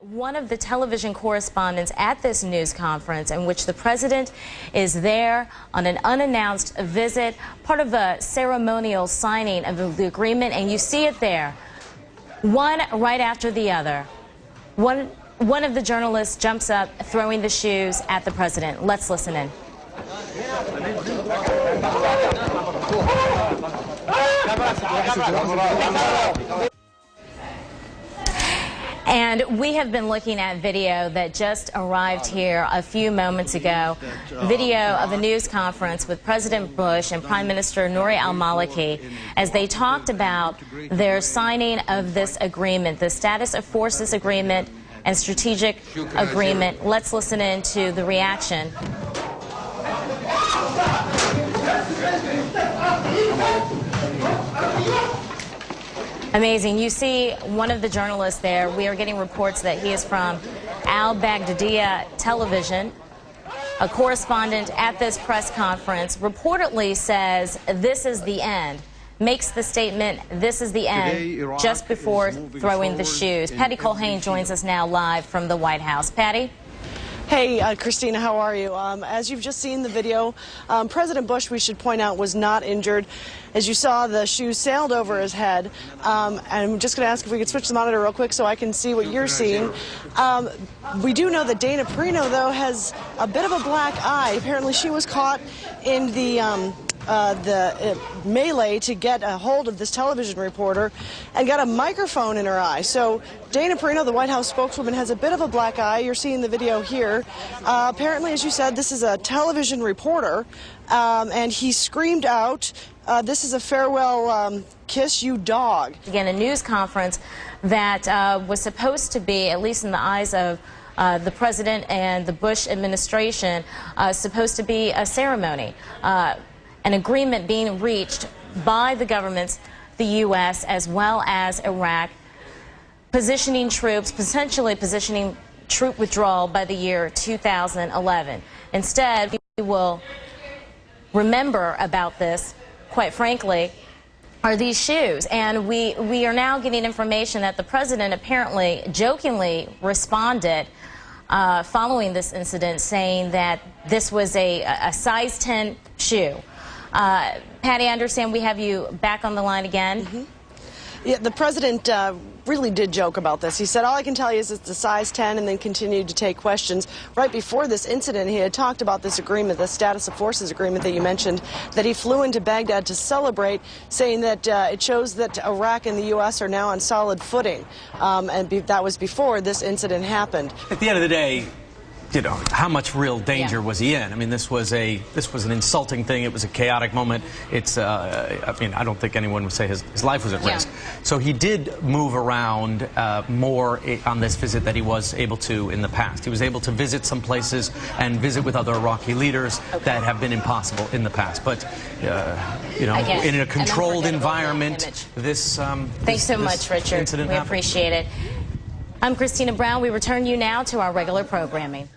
One of the television correspondents at this news conference in which the president is there on an unannounced visit, part of a ceremonial signing of the agreement, and you see it there, one right after the other. One of the journalists jumps up, throwing the shoes at the president. Let's listen in. And we have been looking at video that just arrived here a few moments ago, video of a news conference with President Bush and Prime Minister Nouri al-Maliki as they talked about their signing of this agreement, the Status of Forces Agreement and Strategic Agreement. Let's listen in to the reaction. Amazing. You see one of the journalists there. We are getting reports that he is from al-Baghdadiya television. A correspondent at this press conference reportedly says this is the end, makes the statement, this is the end, just before throwing the shoes. Patty Colhane joins us now live from the White House. Patty? Hey, Christina, how are you? As you've just seen the video, President Bush, we should point out, was not injured. As you saw, the shoes sailed over his head. I'm just going to ask if we could switch the monitor real quick so I can see what you're seeing. We do know that Dana Perino, though, has a bit of a black eye. Apparently, she was caught in the melee to get a hold of this television reporter and got a microphone in her eye. So Dana Perino, the White House spokeswoman, has a bit of a black eye. You're seeing the video here. Apparently, as you said, this is a television reporter, and he screamed out, "This is a farewell kiss, you dog." Again, a news conference that was supposed to be, at least in the eyes of the president and the Bush administration, supposed to be a ceremony. An agreement being reached by the governments, the U.S. as well as Iraq, positioning troops, potentially positioning troop withdrawal by the year 2011. Instead, we will remember about this, quite frankly, are these shoes. And we are now getting information that the president apparently jokingly responded following this incident, saying that this was a size 10 shoe. Patty, I understand we have you back on the line again. Mm-hmm. Yeah, the president really did joke about this. He said, all I can tell you is it's a size 10, and then continued to take questions. Right before this incident, he had talked about this agreement, the Status of Forces Agreement that you mentioned, that he flew into Baghdad to celebrate, saying that it shows that Iraq and the U.S. are now on solid footing. That was before this incident happened. At the end of the day, you know, how much real danger was he in? I mean, this was an insulting thing. It was a chaotic moment. It's, I mean, I don't think anyone would say his life was at risk. So he did move around more on this visit than he was able to in the past. He was able to visit some places and visit with other Iraqi leaders that have been impossible in the past. But, you know, again, in a controlled environment, this Thanks so much, Richard. We appreciate it. I'm Christina Brown. We return you now to our regular programming.